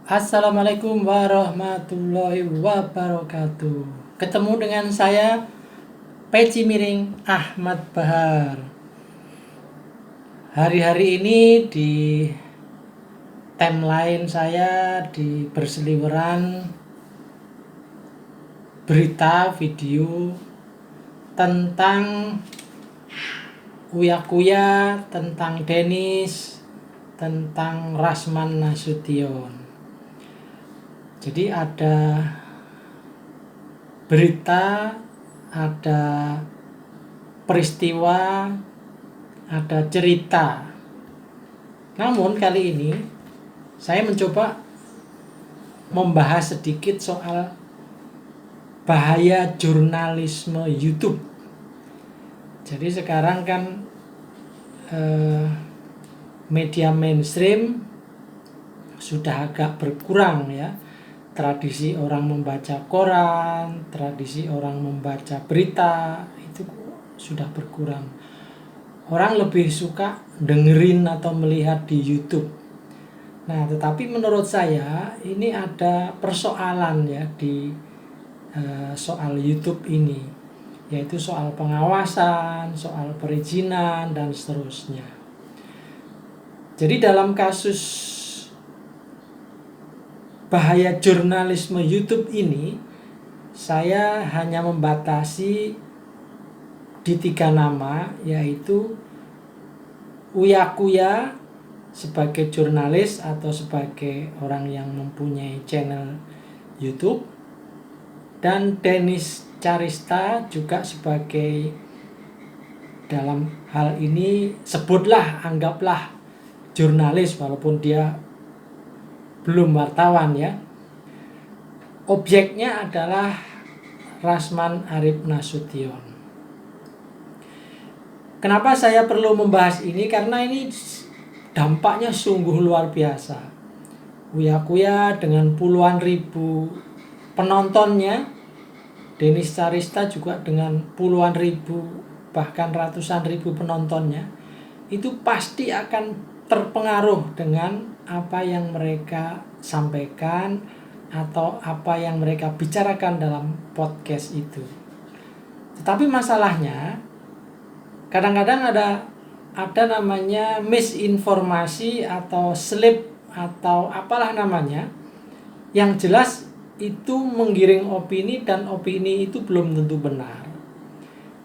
Assalamualaikum warahmatullahi wabarakatuh. Ketemu dengan saya Peci Miring Ahmad Bahar. Hari-hari ini di timeline saya di berseliweran berita video tentang Uya-Kuya, tentang Dennis, tentang Rasman Nasution. Jadi ada berita, ada peristiwa, ada cerita. Namun kali ini saya mencoba membahas sedikit soal bahaya jurnalisme YouTube. Jadi sekarang kan media mainstream sudah agak berkurang ya. Tradisi orang membaca koran, tradisi orang membaca berita itu sudah berkurang. Orang lebih suka dengerin atau melihat di YouTube. Nah, tetapi menurut saya ini ada persoalan ya di soal YouTube ini, yaitu soal pengawasan, soal perizinan dan seterusnya. Jadi dalam kasus bahaya jurnalisme YouTube ini, saya hanya membatasi di 3 nama, yaitu Uya-Kuya sebagai jurnalis atau sebagai orang yang mempunyai channel YouTube, dan Dennis Carista juga sebagai, dalam hal ini sebutlah, anggaplah jurnalis walaupun dia belum wartawan ya. Objeknya adalah Rasman Arif Nasution. Kenapa saya perlu membahas ini? Karena ini dampaknya sungguh luar biasa. Uya-Kuya dengan puluhan ribu penontonnya, Dennis Carista juga dengan puluhan ribu bahkan ratusan ribu penontonnya, itu pasti akan terpengaruh dengan apa yang mereka sampaikan atau apa yang mereka bicarakan dalam podcast itu. Tetapi masalahnya kadang-kadang ada namanya misinformasi atau slip atau apalah namanya, yang jelas itu menggiring opini dan opini itu belum tentu benar.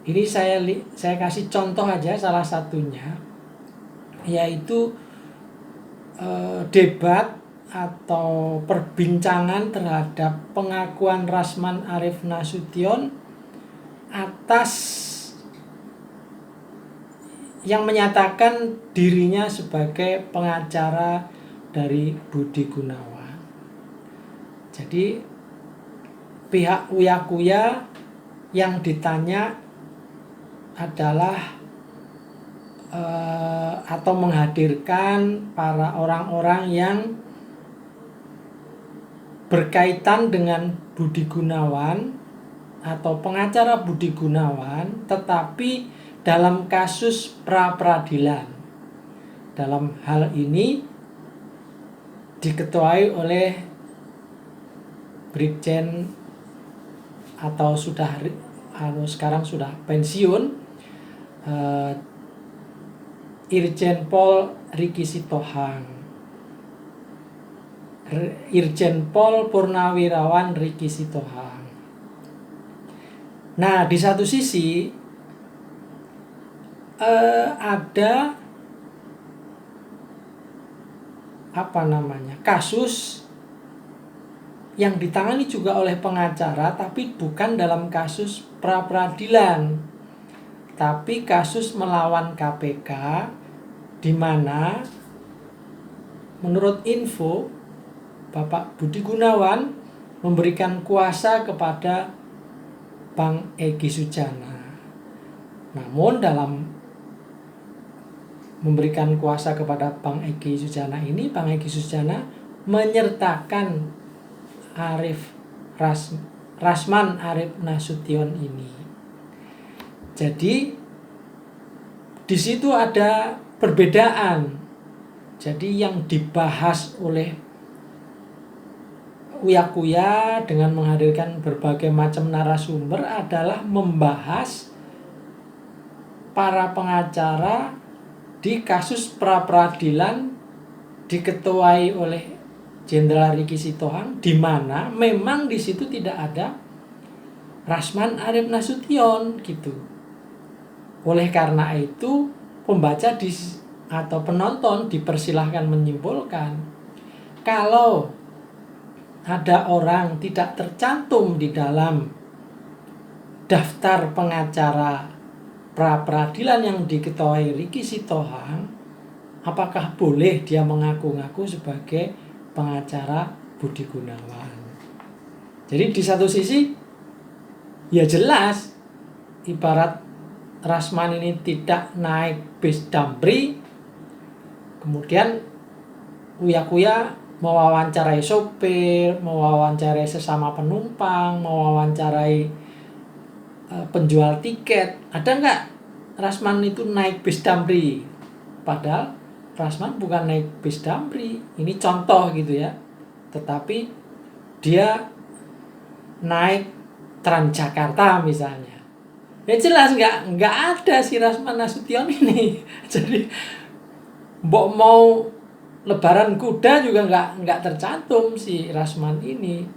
Ini saya kasih contoh aja salah satunya, yaitu debat atau perbincangan terhadap pengakuan Rasman Arif Nasution atas yang menyatakan dirinya sebagai pengacara dari Budi Gunawan. Jadi pihak Uya-Kuya yang ditanya adalah atau menghadirkan para orang-orang yang berkaitan dengan Budi Gunawan atau pengacara Budi Gunawan, tetapi dalam kasus pra-peradilan. Dalam hal ini diketuai oleh Brigjen atau sekarang sudah pensiun, Irjen Pol Riki Sitohang, Irjen Pol Purnawirawan Riki Sitohang. Nah, di satu sisi ada kasus yang ditangani juga oleh pengacara, tapi bukan dalam kasus pra-peradilan, tapi kasus melawan KPK, di mana menurut info Bapak Budi Gunawan memberikan kuasa kepada Bang Egy Sujana. Namun dalam memberikan kuasa kepada Bang Egy Sujana ini, Bang Egy Sujana menyertakan Rasman Arif Nasution ini. Jadi di situ ada perbedaan. Jadi yang dibahas oleh Uya-Kuya dengan menghadirkan berbagai macam narasumber adalah membahas para pengacara di kasus pra-peradilan diketuai oleh Jenderal Ricky Sitohang, di mana memang di situ tidak ada Rasman Arif Nasution gitu. Oleh karena itu pembaca atau penonton dipersilahkan menyimpulkan kalau ada orang tidak tercantum di dalam daftar pengacara pra-peradilan yang diketuai Ricky Sitohang, apakah boleh dia mengaku-ngaku sebagai pengacara Budi Gunawan? Jadi di satu sisi ya jelas, ibarat Rasman ini tidak naik bis Damri, kemudian Uya-Kuya mewawancarai sopir, mewawancarai sesama penumpang, mewawancarai penjual tiket. Ada nggak Rasman itu naik bis Damri? Padahal Rasman bukan naik bis Damri. Ini contoh gitu ya. Tetapi dia naik Transjakarta misalnya. Ya jelas nggak ada si Rasman Nasution ini. Jadi mbok mau lebaran kuda juga nggak tercantum si Rasman ini.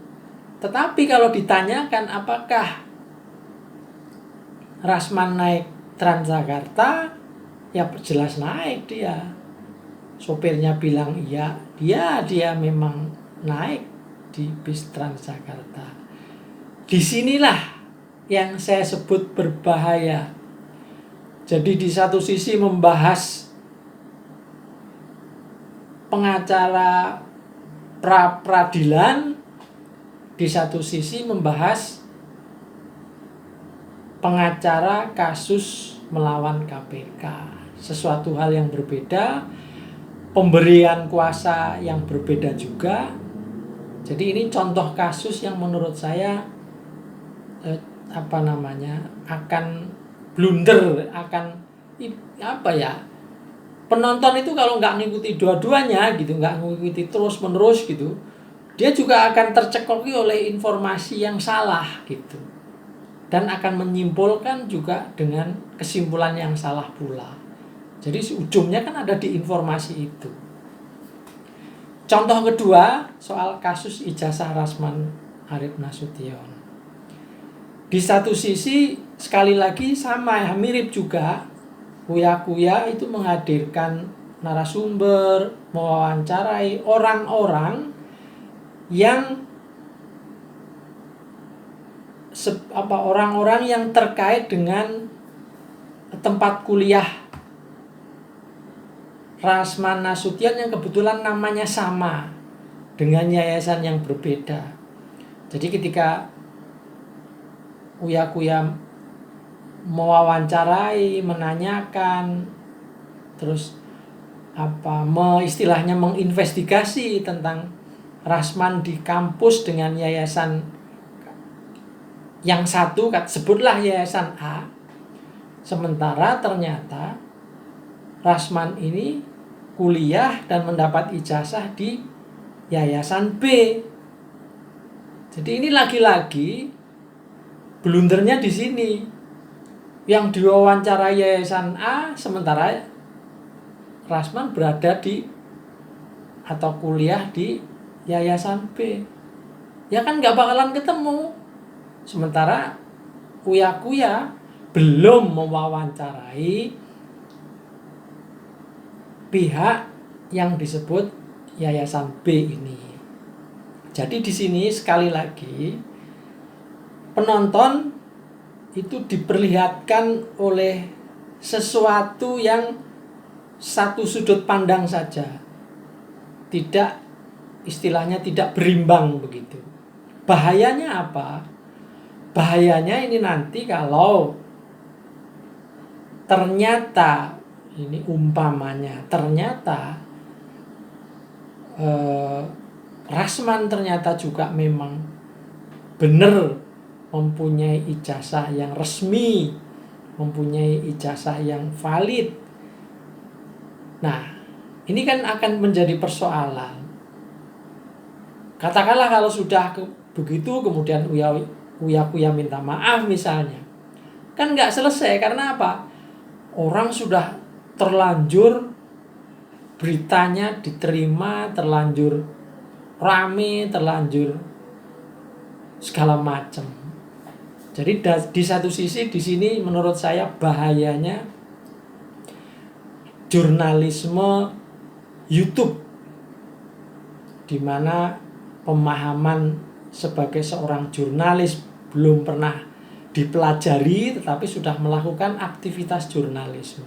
Tetapi kalau ditanyakan apakah Rasman naik Transjakarta, ya jelas naik dia. Sopirnya bilang iya, dia memang naik di bis Transjakarta. Disinilah yang saya sebut berbahaya. Jadi di satu sisi membahas pengacara pra-peradilan, di satu sisi membahas pengacara kasus melawan KPK. Sesuatu hal yang berbeda, pemberian kuasa yang berbeda juga. Jadi ini contoh kasus yang menurut saya akan blunder, akan penonton itu kalau nggak ngikuti dua-duanya gitu, nggak ngikuti terus-menerus gitu, dia juga akan tercekoki oleh informasi yang salah gitu. Dan akan menyimpulkan juga dengan kesimpulan yang salah pula. Jadi ujungnya kan ada di informasi itu. Contoh kedua, soal kasus ijazah Rasman Arif Nasution. Di satu sisi, sekali lagi sama, mirip juga, Uya-Kuya itu menghadirkan narasumber, mewawancarai orang-orang yang orang-orang yang terkait dengan tempat kuliah Rasman Nasution yang kebetulan namanya sama dengan yayasan yang berbeda. Jadi ketika Uya-Kuya mewawancarai, menanyakan, terus istilahnya menginvestigasi tentang Rasman di kampus dengan yayasan yang satu, sebutlah yayasan A, sementara ternyata Rasman ini kuliah dan mendapat ijazah di yayasan B. Jadi ini lagi-lagi blundernya di sini. Yang diwawancara yayasan A, sementara Rasman berada di atau kuliah di yayasan B. Ya kan nggak bakalan ketemu. Sementara Uya-Kuya belum mewawancarai pihak yang disebut yayasan B ini. Jadi di sini sekali lagi penonton itu diperlihatkan oleh sesuatu yang satu sudut pandang saja. Tidak, istilahnya tidak berimbang begitu. Bahayanya apa? Bahayanya ini nanti kalau ternyata, ini umpamanya, ternyata Rasman ternyata juga memang benar mempunyai ijazah yang resmi, mempunyai ijazah yang valid. Nah, ini kan akan menjadi persoalan. Katakanlah kalau sudah begitu kemudian Uya minta maaf misalnya. Kan nggak selesai, karena apa? Orang sudah terlanjur beritanya diterima, terlanjur rame, terlanjur segala macam. Jadi di satu sisi di sini menurut saya bahayanya jurnalisme YouTube, di mana pemahaman sebagai seorang jurnalis belum pernah dipelajari tetapi sudah melakukan aktivitas jurnalisme.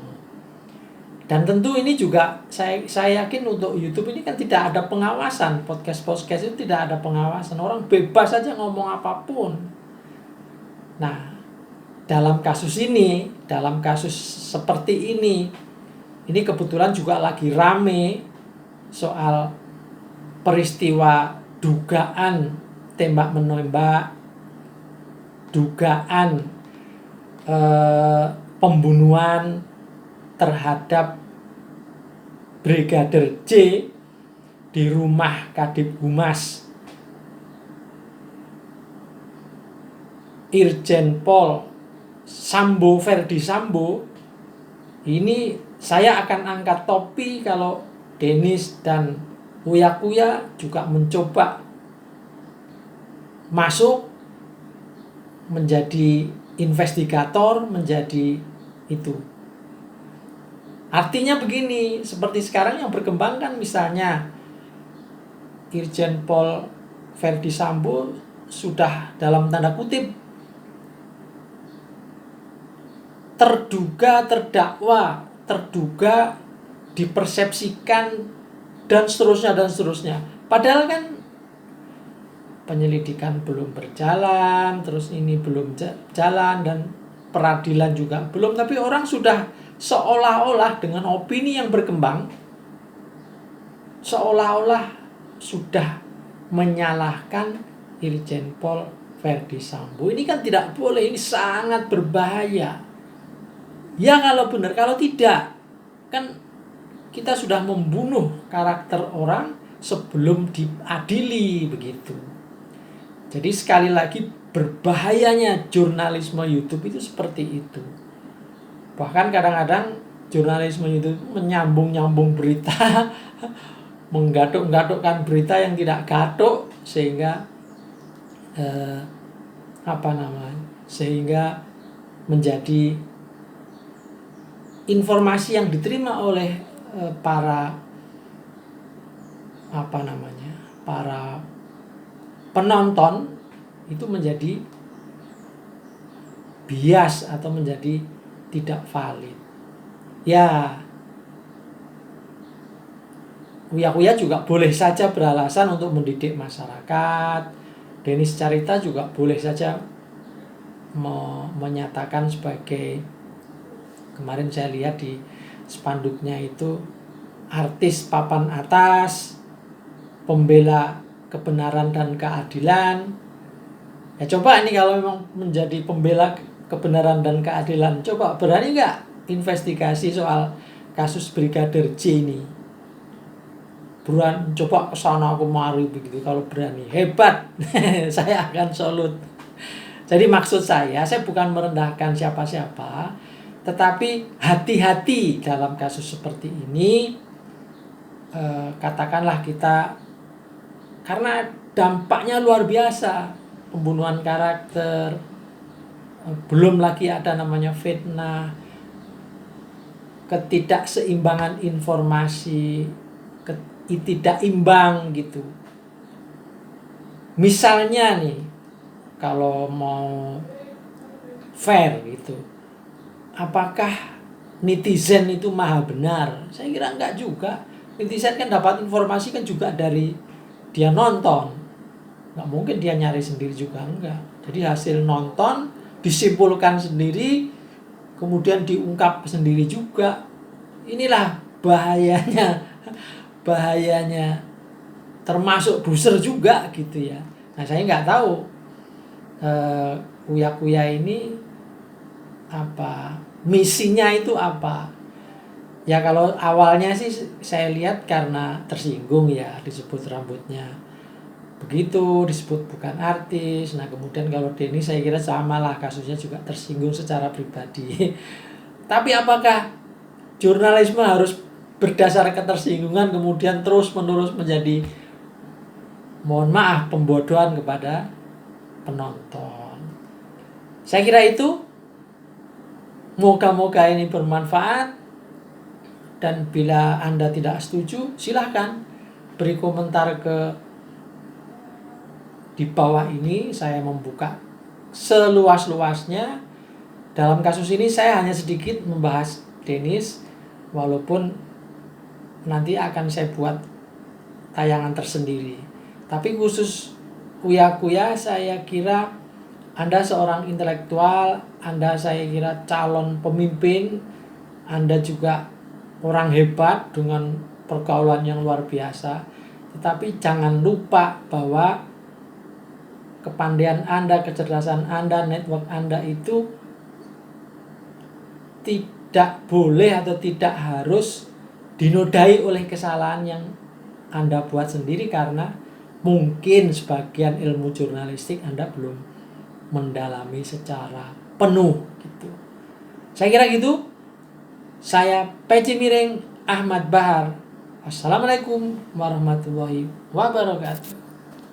Dan tentu ini juga saya yakin untuk YouTube ini kan tidak ada pengawasan. Podcast itu tidak ada pengawasan. Orang bebas saja ngomong apapun. Nah, dalam kasus seperti ini kebetulan juga lagi rame soal peristiwa dugaan tembak menembak, dugaan pembunuhan terhadap Brigadir J di rumah Kadif Humas Irjen Pol Verdi Sambo. Ini saya akan angkat topi kalau Denis dan Uya juga mencoba masuk menjadi investigator, menjadi itu. Artinya begini, seperti sekarang yang berkembang kan misalnya Irjen Pol Verdi Sambo sudah dalam tanda kutip terdakwa, dipersepsikan dan seterusnya. Padahal kan penyelidikan belum berjalan, terus ini belum jalan dan peradilan juga belum, tapi orang sudah seolah-olah dengan opini yang berkembang seolah-olah sudah menyalahkan Irjen Pol Verdi Sambo. Ini kan tidak boleh, ini sangat berbahaya. Ya kalau benar, kalau tidak kan kita sudah membunuh karakter orang sebelum diadili begitu. Jadi sekali lagi berbahayanya jurnalisme YouTube itu seperti itu. Bahkan kadang-kadang jurnalisme YouTube menyambung berita, menggatuk-gatukkan berita yang tidak gatuk sehingga sehingga menjadi informasi yang diterima oleh para penonton itu menjadi bias atau menjadi tidak valid. Ya, Uya juga boleh saja beralasan untuk mendidik masyarakat. Denis Carita juga boleh saja menyatakan sebagai, kemarin saya lihat di spanduknya itu, artis papan atas, pembela kebenaran dan keadilan. Ya coba ini kalau memang menjadi pembela kebenaran dan keadilan, coba berani nggak investigasi soal kasus Brigadir J ini? Buruan coba kesana kemari begitu, kalau berani hebat. Saya akan salut. Jadi maksud saya bukan merendahkan siapa-siapa, tetapi hati-hati dalam kasus seperti ini. Katakanlah kita, karena dampaknya luar biasa, pembunuhan karakter, belum lagi ada namanya fitnah, ketidakseimbangan informasi, tidak imbang gitu. Misalnya nih, kalau mau fair gitu, apakah netizen itu maha benar? Saya kira enggak juga. Netizen kan dapat informasi kan juga dari dia nonton. Enggak mungkin dia nyari sendiri juga, enggak. Jadi hasil nonton disimpulkan sendiri, kemudian diungkap sendiri juga. Inilah bahayanya termasuk buzzer juga gitu ya. Nah, saya nggak tahu Uya ini misinya itu apa. Ya kalau awalnya sih saya lihat karena tersinggung ya disebut rambutnya begitu disebut bukan artis. Nah kemudian kalau Denny saya kira sama lah kasusnya, juga tersinggung secara pribadi. Tapi apakah jurnalisme harus berdasar ketersinggungan kemudian terus menerus menjadi, mohon maaf, pembodohan kepada penonton? Saya kira itu. Moga-moga ini bermanfaat. Dan bila Anda tidak setuju, silahkan beri komentar di bawah ini. Saya membuka seluas-luasnya. Dalam kasus ini saya hanya sedikit membahas Dennis, walaupun nanti akan saya buat tayangan tersendiri. Tapi khusus Uya-Kuya, saya kira Anda seorang intelektual, Anda saya kira calon pemimpin, Anda juga orang hebat dengan pergaulan yang luar biasa. Tetapi jangan lupa bahwa kepandaian Anda, kecerdasan Anda, network Anda itu tidak boleh atau tidak harus dinodai oleh kesalahan yang Anda buat sendiri, karena mungkin sebagian ilmu jurnalistik Anda belum mendalami secara penuh gitu. Saya kira gitu. Saya Peci Miring Ahmad Bahar. Assalamualaikum warahmatullahi wabarakatuh.